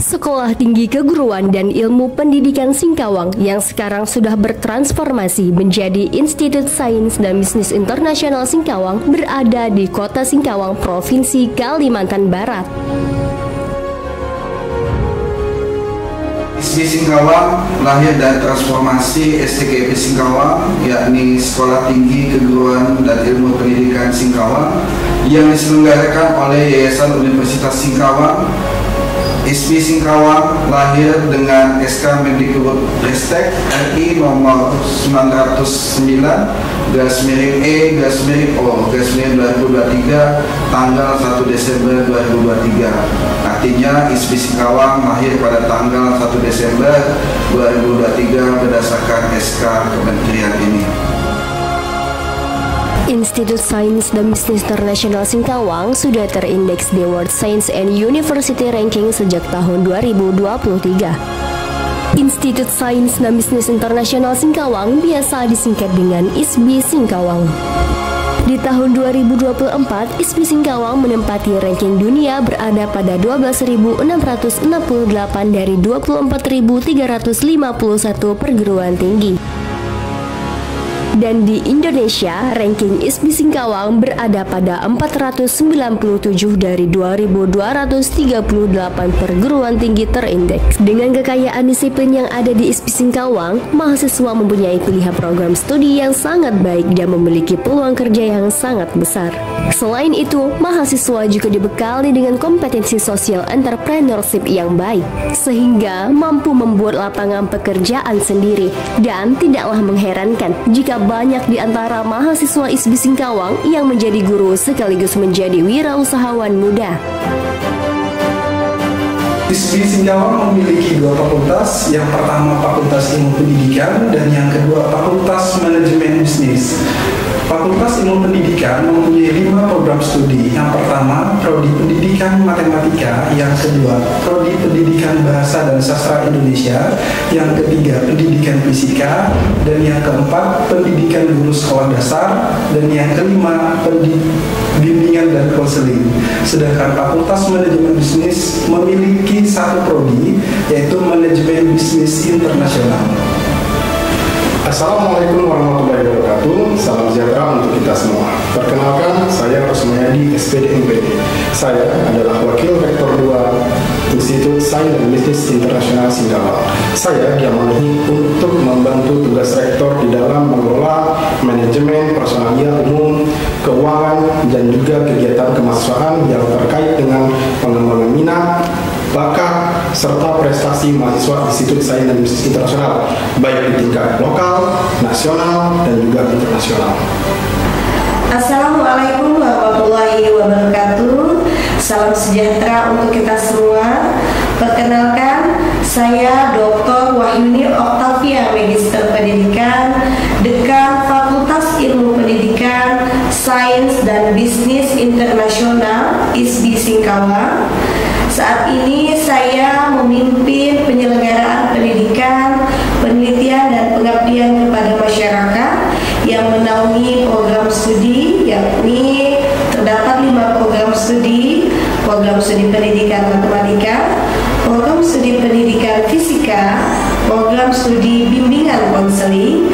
Sekolah Tinggi Keguruan dan Ilmu Pendidikan Singkawang yang sekarang sudah bertransformasi menjadi Institut Sains dan Bisnis Internasional Singkawang berada di Kota Singkawang, Provinsi Kalimantan Barat. ISB Singkawang lahir dari transformasi STKP Singkawang, yakni Sekolah Tinggi Keguruan dan Ilmu Pendidikan Singkawang yang diselenggarakan oleh Yayasan Universitas Singkawang. ISB Singkawang lahir dengan SK Mendikbudristek RI nomor 909/E/O/2023 tanggal 1 Desember 2023. Artinya ISB Singkawang lahir pada tanggal 1 Desember 2023 berdasarkan SK Kementerian ini. Institut Sains dan Bisnis Internasional Singkawang sudah terindeks di World Science and University Ranking sejak tahun 2023. Institut Sains dan Bisnis Internasional Singkawang biasa disingkat dengan ISB Singkawang. Di tahun 2024, ISB Singkawang menempati ranking dunia berada pada 12.668 dari 24.351 perguruan tinggi. Dan di Indonesia, ranking ISB Singkawang berada pada 497 dari 2.238 perguruan tinggi terindeks. Dengan kekayaan disiplin yang ada di ISB Singkawang, mahasiswa mempunyai pilihan program studi yang sangat baik dan memiliki peluang kerja yang sangat besar. Selain itu, mahasiswa juga dibekali dengan kompetensi sosial entrepreneurship yang baik, sehingga mampu membuat lapangan pekerjaan sendiri. Dan tidaklah mengherankan jika banyak di antara mahasiswa ISB Singkawang yang menjadi guru sekaligus menjadi wirausahawan muda. ISB Singkawang memiliki dua fakultas, yang pertama Fakultas Ilmu Pendidikan dan yang kedua Fakultas Manajemen Bisnis. Fakultas Ilmu Pendidikan mempunyai 5 program studi. Yang pertama, Prodi Pendidikan Matematika. Yang kedua, Prodi Pendidikan Bahasa dan Sastra Indonesia. Yang ketiga, Pendidikan Fisika. Dan yang keempat, Pendidikan Guru Sekolah Dasar. Dan yang kelima, Bimbingan dan Konseling. Sedangkan Fakultas Manajemen Bisnis memiliki satu prodi, yaitu Manajemen Bisnis Internasional. Assalamualaikum warahmatullahi wabarakatuh. Salam sejahtera untuk kita semua. Perkenalkan, saya Rosmayadi, SPD MPD. Saya adalah Wakil Rektor 2 Institut Sains dan Bisnis Internasional Singkawang. Saya diamanahi untuk membantu tugas rektor di dalam mengelola manajemen, personalia umum, keuangan, dan juga kegiatan kemahasiswaan yang terkait dengan pengembangan minat, bakat, serta prestasi mahasiswa Institut Sains dan Bisnis Internasional, baik di tingkat lokal, nasional, dan juga internasional. Assalamualaikum warahmatullahi wabarakatuh. Salam sejahtera untuk kita semua. Perkenalkan, saya Dr. Wahyuni Oktavia, Magister Pendidikan, Dekan Fakultas Ilmu Pendidikan, Sains dan Bisnis Internasional ISB Singkawang. Saat ini saya memimpin penyelenggaraan pendidikan, penelitian, dan pengabdian kepada masyarakat yang menaungi program studi, yakni terdapat 5 program studi pendidikan matematika, program studi pendidikan fisika, program studi bimbingan konseling,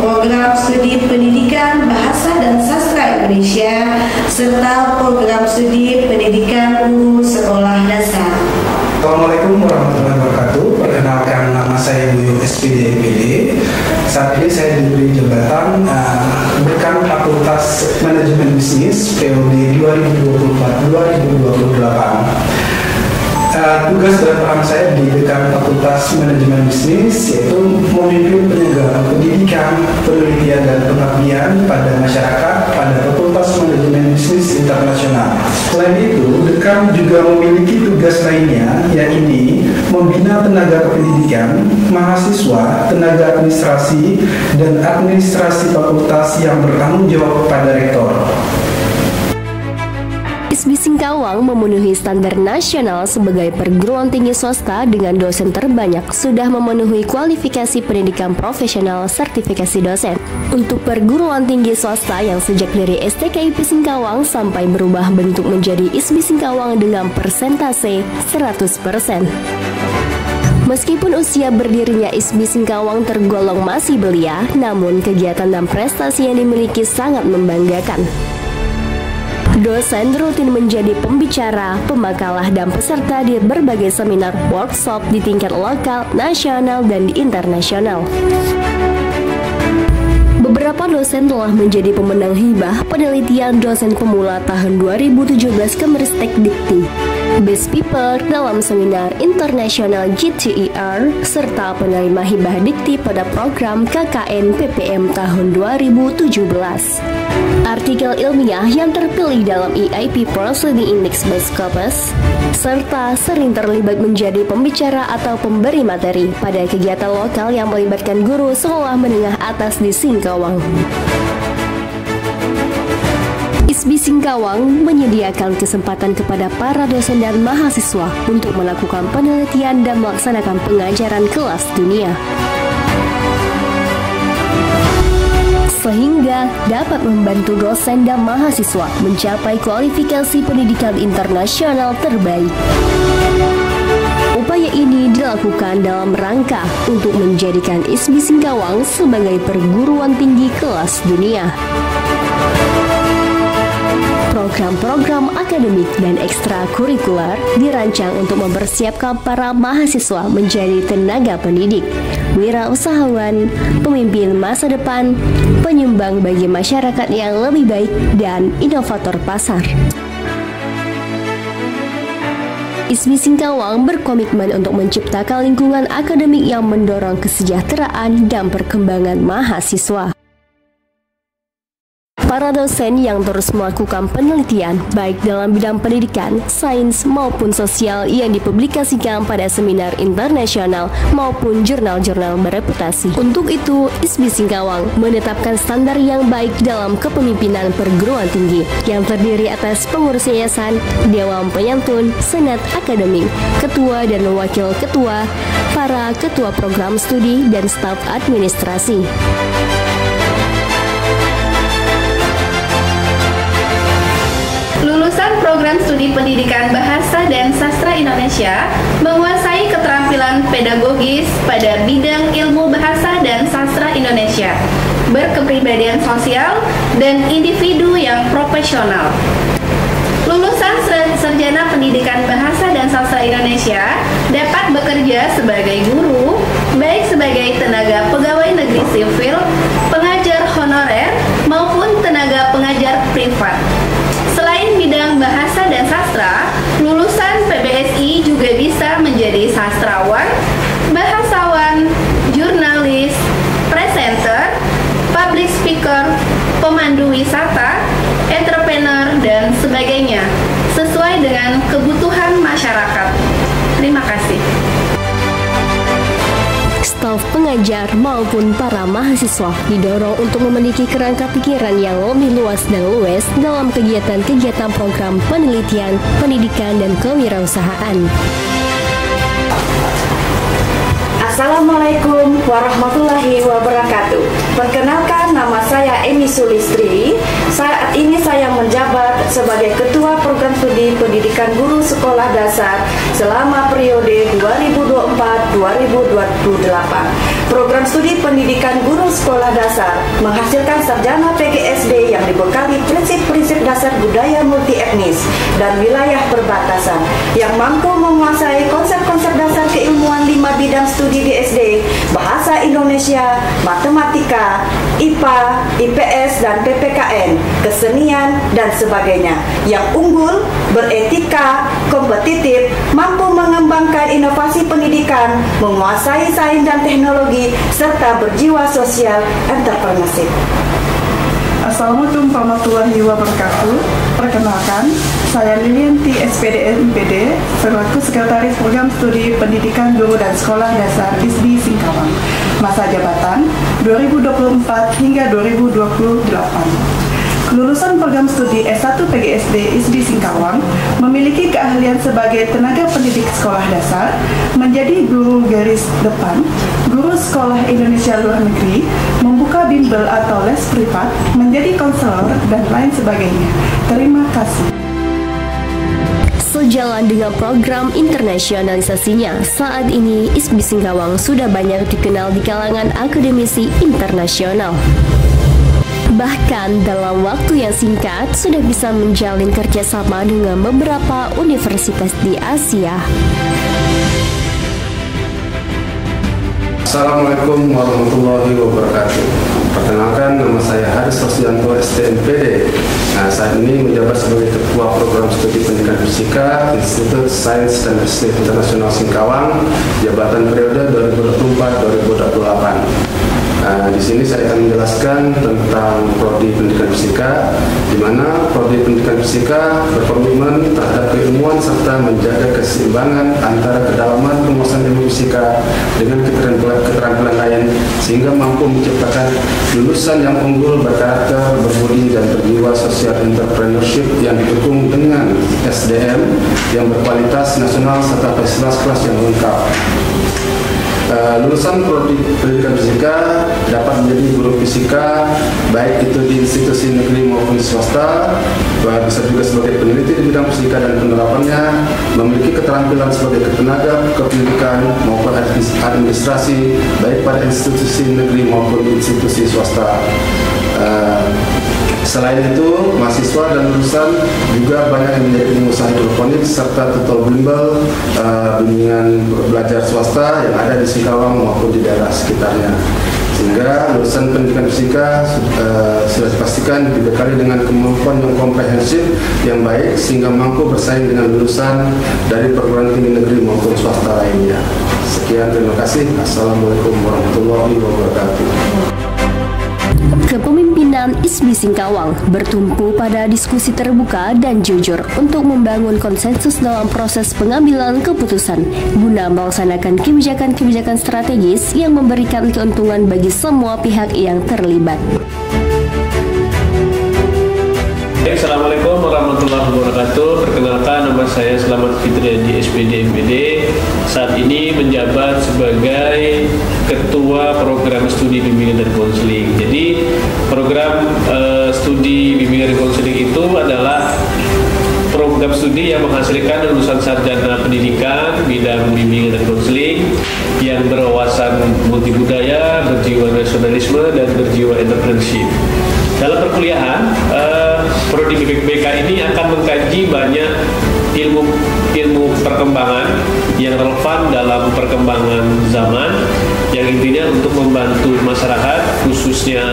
program studi pendidikan bahasa dan sastra Indonesia, serta program studi pendidikan guru sekolah dasar. Assalamualaikum warahmatullahi wabarakatuh. Perkenalkan, nama saya Buyu SPD MPD. Saat ini saya diberi jabatan Dekan Fakultas Manajemen Bisnis periode 2024-2028. Tugas dan peran saya di Dekan Fakultas Manajemen Bisnis yaitu memimpin penyelenggaraan pendidikan, penelitian, dan pengabdian pada masyarakat pada Fakultas Manajemen Bisnis Internasional. Selain itu, Dekan juga memiliki tugas lainnya, yakni membina tenaga kependidikan, mahasiswa, tenaga administrasi, dan administrasi fakultas yang bertanggung jawab pada rektor. ISB Singkawang memenuhi standar nasional sebagai perguruan tinggi swasta dengan dosen terbanyak sudah memenuhi kualifikasi pendidikan profesional sertifikasi dosen. Untuk perguruan tinggi swasta yang sejak dari STKIP Singkawang sampai berubah bentuk menjadi ISB Singkawang dengan persentase 100%. Meskipun usia berdirinya ISB Singkawang tergolong masih belia, namun kegiatan dan prestasi yang dimiliki sangat membanggakan. Dosen rutin menjadi pembicara, pemakalah, dan peserta di berbagai seminar workshop di tingkat lokal, nasional, dan internasional. Beberapa dosen telah menjadi pemenang hibah penelitian dosen pemula tahun 2017 Kemeristek Dikti, Best Paper dalam seminar internasional GTER, serta penerima hibah dikti pada program KKN PPM tahun 2017. Artikel ilmiah yang terpilih dalam EIP Proceeding Index by Scopus, serta sering terlibat menjadi pembicara atau pemberi materi pada kegiatan lokal yang melibatkan guru sekolah menengah atas di Singkawang. ISB Singkawang menyediakan kesempatan kepada para dosen dan mahasiswa untuk melakukan penelitian dan melaksanakan pengajaran kelas dunia, sehingga dapat membantu dosen dan mahasiswa mencapai kualifikasi pendidikan internasional terbaik. Upaya ini dilakukan dalam rangka untuk menjadikan ISB Singkawang sebagai perguruan tinggi kelas dunia. Program-program akademik dan ekstrakurikuler dirancang untuk mempersiapkan para mahasiswa menjadi tenaga pendidik, wirausahawan, pemimpin masa depan, penyumbang bagi masyarakat yang lebih baik, dan inovator pasar. ISB Singkawang berkomitmen untuk menciptakan lingkungan akademik yang mendorong kesejahteraan dan perkembangan mahasiswa. Para dosen yang terus melakukan penelitian baik dalam bidang pendidikan, sains maupun sosial yang dipublikasikan pada seminar internasional maupun jurnal-jurnal bereputasi. Untuk itu, ISB Singkawang menetapkan standar yang baik dalam kepemimpinan perguruan tinggi yang terdiri atas pengurus yayasan, dewan penyantun, senat akademik, ketua dan wakil ketua, para ketua program studi, dan staf administrasi. Lulusan program studi pendidikan Bahasa dan Sastra Indonesia menguasai keterampilan pedagogis pada bidang ilmu bahasa dan sastra Indonesia, berkepribadian sosial, dan individu yang profesional. Lulusan sarjana pendidikan Bahasa dan Sastra Indonesia dapat bekerja sebagai guru, baik sebagai tenaga pegawai negeri sipil, pengajar honorer, maupun tenaga pengajar privat. Selain bidang bahasa dan sastra, lulusan PBSI juga bisa menjadi sastrawan, bahasawan, jurnalis, presenter, public speaker, pemandu wisata, entrepreneur, dan sebagainya, sesuai dengan kebutuhan masyarakat. Terima kasih. Staf pengajar maupun para mahasiswa didorong untuk memiliki kerangka pikiran yang lebih luas dan luwes dalam kegiatan-kegiatan program penelitian, pendidikan, dan kewirausahaan. Assalamualaikum warahmatullahi wabarakatuh. Perkenalkan, nama saya Emi Sulistri. Saat ini saya menjabat sebagai Ketua Program Studi Pendidikan Guru Sekolah Dasar selama periode 2024-2028. Program Studi Pendidikan Guru Sekolah Dasar menghasilkan sarjana PGSD yang dibekali prinsip-prinsip dasar budaya multietnis dan wilayah perbatasan yang mampu menguasai konsep-konsep dasar keilmuan 5 bidang studi di SD, bahasa Indonesia, matematika, IPA, IPS, dan PPKN, kesenian, dan sebagainya, yang unggul, beretika, kompetitif, mampu mengembangkan inovasi pendidikan, menguasai sains dan teknologi, serta berjiwa sosial entrepreneurship. Assalamualaikum warahmatullahi wabarakatuh. Perkenalkan, saya Lilianti SPD MPD selaku Sekretaris Program Studi Pendidikan Guru dan Sekolah Dasar ISB Singkawang. Masa jabatan 2024 hingga 2028. Lulusan program studi S1 PGSD ISBI Singkawang memiliki keahlian sebagai tenaga pendidik sekolah dasar, menjadi guru garis depan, guru sekolah Indonesia luar negeri, membuka bimbel atau les privat, menjadi konselor, dan lain sebagainya. Terima kasih. Sejalan dengan program internasionalisasinya, saat ini ISBI Singkawang sudah banyak dikenal di kalangan akademisi internasional. Bahkan dalam waktu yang singkat sudah bisa menjalin kerjasama dengan beberapa universitas di Asia. Assalamualaikum warahmatullahi wabarakatuh. Perkenalkan, nama saya Haris Rosdianto, STMPD. Saat ini menjabat sebagai Ketua Program Studi Pendidikan Fisika Institut Sains dan Teknik Internasional Singkawang, jabatan periode 2024-2028. Di sini saya akan menjelaskan tentang Prodi Pendidikan Fisika, di mana Prodi Pendidikan Fisika berkomitmen terhadap keilmuan serta menjaga keseimbangan antara kedalaman penguasaan ilmu fisika dengan keterampilan lain, sehingga mampu menciptakan lulusan yang unggul, berkarakter, berbudi, dan berjiwa social entrepreneurship yang didukung dengan SDM yang berkualitas nasional serta fasilitas kelas yang lengkap. Lulusan Prodi Pendidikan Fisika dapat menjadi guru fisika baik itu di institusi negeri maupun swasta, bisa juga sebagai peneliti di bidang fisika dan penerapannya, memiliki keterampilan sebagai tenaga kependidikan maupun administrasi baik pada institusi negeri maupun institusi swasta. Selain itu, mahasiswa dan lulusan juga banyak yang menjadi pengusaha hidroponik serta tutor bimbel, bimbingan belajar swasta yang ada di Singkawang maupun di daerah sekitarnya. Sehingga lulusan pendidikan fisika sudah dipastikan dibekali dengan kemampuan yang komprehensif yang baik sehingga mampu bersaing dengan lulusan dari perguruan tinggi negeri maupun swasta lainnya. Sekian, terima kasih. Assalamualaikum warahmatullahi wabarakatuh. Kepemimpinan ISBI Singkawang bertumpu pada diskusi terbuka dan jujur untuk membangun konsensus dalam proses pengambilan keputusan guna melaksanakan kebijakan-kebijakan strategis yang memberikan keuntungan bagi semua pihak yang terlibat. Assalamualaikum warahmatullahi wabarakatuh. Perkenalkan, nama saya Selamat Fitriadi, SPD MPD. Saat ini menjabat sebagai Ketua Program Studi Bimbingan dan Konseling. Jadi program studi bimbingan dan konseling itu adalah program studi yang menghasilkan lulusan sarjana pendidikan bidang bimbingan dan konseling yang berwawasan multibudaya, berjiwa nasionalisme, dan berjiwa entrepreneurship. Dalam perkuliahan, Prodi BK ini akan mengkaji banyak ilmu perkembangan yang relevan dalam perkembangan zaman, yang intinya untuk membantu masyarakat, khususnya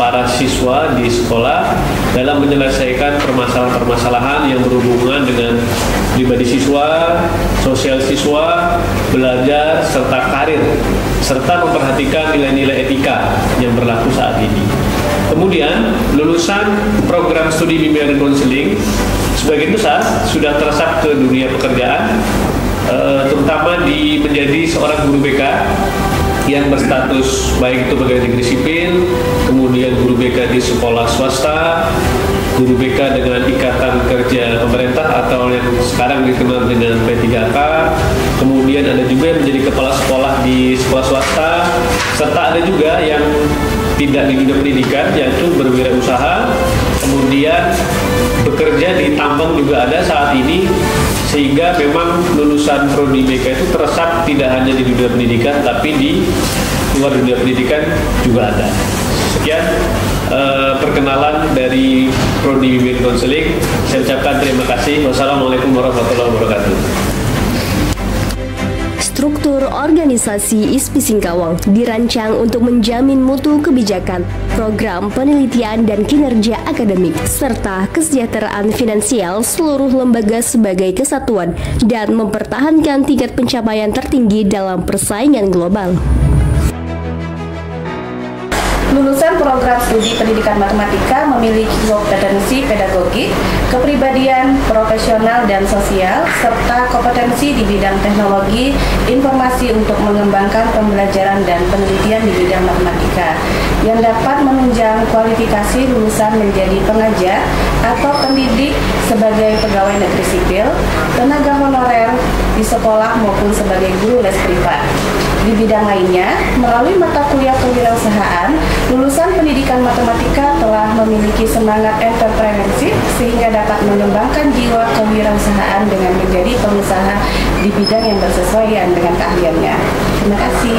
para siswa di sekolah, dalam menyelesaikan permasalahan-permasalahan yang berhubungan dengan pribadi siswa, sosial siswa, belajar, serta karir, serta memperhatikan nilai-nilai etika yang berlaku saat ini. Kemudian, lulusan program studi bimbingan dan konseling sebagian besar sudah teresap ke dunia pekerjaan, terutama di menjadi seorang guru BK yang berstatus baik itu pegawai negeri sipil, kemudian guru BK di sekolah swasta, guru BK dengan ikatan kerja pemerintah atau yang sekarang dikenal dengan P3K, kemudian ada juga yang menjadi kepala sekolah di sekolah swasta, serta ada juga yang tidak di dunia pendidikan, yaitu berwirausaha, kemudian bekerja di tambang juga ada saat ini, sehingga memang lulusan Prodi BK itu teresap tidak hanya di dunia pendidikan, tapi di luar dunia pendidikan juga ada. Sekian perkenalan dari Prodi Bimbingan Konseling. Saya ucapkan terima kasih. Wassalamualaikum warahmatullahi wabarakatuh. Struktur organisasi ISBI Singkawang dirancang untuk menjamin mutu kebijakan, program penelitian dan kinerja akademik, serta kesejahteraan finansial seluruh lembaga sebagai kesatuan dan mempertahankan tingkat pencapaian tertinggi dalam persaingan global. Lulusan program studi pendidikan matematika memiliki kompetensi pedagogik, kepribadian, profesional dan sosial, serta kompetensi di bidang teknologi informasi untuk mengembangkan pembelajaran dan penelitian di bidang matematika, yang dapat menunjang kualifikasi lulusan menjadi pengajar atau pendidik sebagai pegawai negeri sipil, tenaga honorer di sekolah maupun sebagai guru les privat. Di bidang lainnya, melalui mata kuliah kewirausahaan, lulusan pendidikan matematika telah memiliki semangat entrepreneurship sehingga dapat mengembangkan jiwa kewirausahaan dengan menjadi pengusaha di bidang yang bersesuaian dengan keahliannya. Terima kasih.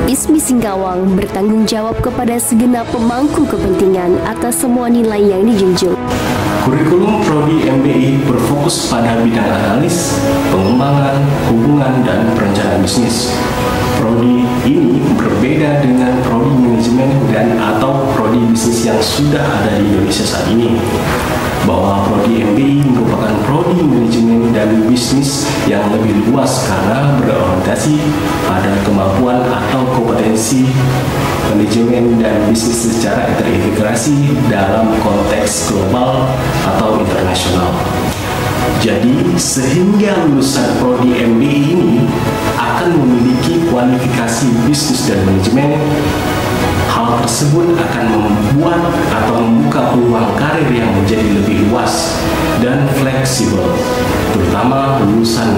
ISBI Singkawang bertanggung jawab kepada segenap pemangku kepentingan atas semua nilai yang dijunjung. Kurikulum Prodi MBI berfokus pada bidang analis, pengembangan, hubungan, dan perencanaan bisnis. Prodi ini berbeda dengan Prodi Manajemen dan atau Prodi Bisnis yang sudah ada di Indonesia saat ini. Bahwa Prodi MBI merupakan Prodi Manajemen dan Bisnis yang lebih luas karena berorientasi pada kemampuan atau kompetensi manajemen dan bisnis secara terintegrasi dalam konteks global atau internasional. Jadi, sehingga lulusan Prodi MBI ini akan memiliki kualifikasi bisnis dan manajemen. Hal tersebut akan membuat atau membuka peluang karir yang menjadi lebih luas dan fleksibel. Terutama lulusan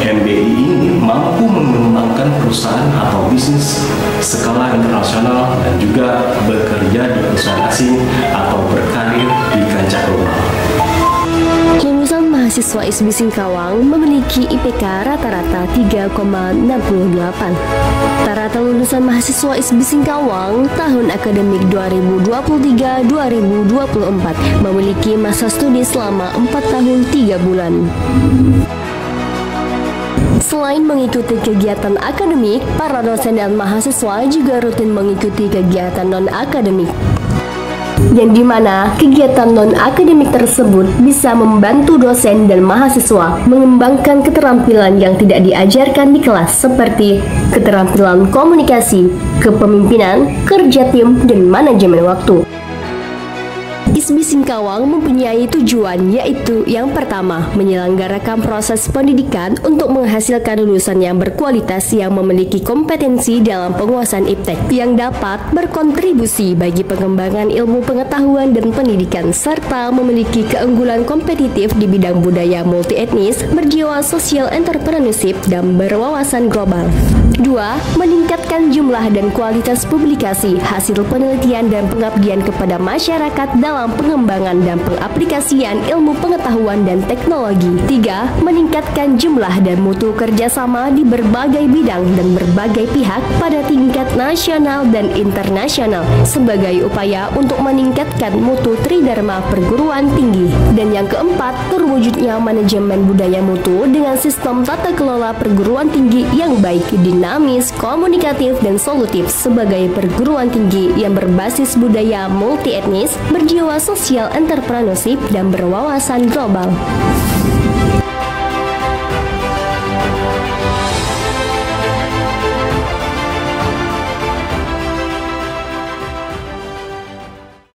MBI ini mampu mengembangkan perusahaan atau bisnis skala internasional dan juga bekerja di perusahaan asing atau berkarir di kancah global. Lulusan mahasiswa ISBI Singkawang memiliki IPK rata-rata 3,68. Rata-rata lulusan mahasiswa ISBI Singkawang tahun akademik 2023-2024 memiliki masa studi selama 4 tahun 3 bulan. Selain mengikuti kegiatan akademik, para dosen dan mahasiswa juga rutin mengikuti kegiatan non-akademik, yang dimana kegiatan non-akademik tersebut bisa membantu dosen dan mahasiswa mengembangkan keterampilan yang tidak diajarkan di kelas seperti keterampilan komunikasi, kepemimpinan, kerja tim, dan manajemen waktu. ISBI Singkawang mempunyai tujuan, yaitu yang pertama, menyelenggarakan proses pendidikan untuk menghasilkan lulusan yang berkualitas yang memiliki kompetensi dalam penguasaan iptek yang dapat berkontribusi bagi pengembangan ilmu pengetahuan dan pendidikan serta memiliki keunggulan kompetitif di bidang budaya multietnis, berjiwa social entrepreneurship, dan berwawasan global. 2. Meningkatkan jumlah dan kualitas publikasi, hasil penelitian dan pengabdian kepada masyarakat dalam pengembangan dan pengaplikasian ilmu pengetahuan dan teknologi. 3. Meningkatkan jumlah dan mutu kerjasama di berbagai bidang dan berbagai pihak pada tingkat nasional dan internasional sebagai upaya untuk meningkatkan mutu tridharma perguruan tinggi. Dan yang keempat, terwujudnya manajemen budaya mutu dengan sistem tata kelola perguruan tinggi yang baik, dinamis, komunikatif, dan solutif sebagai perguruan tinggi yang berbasis budaya multietnis, berjiwa sosial entrepreneurship, dan berwawasan global.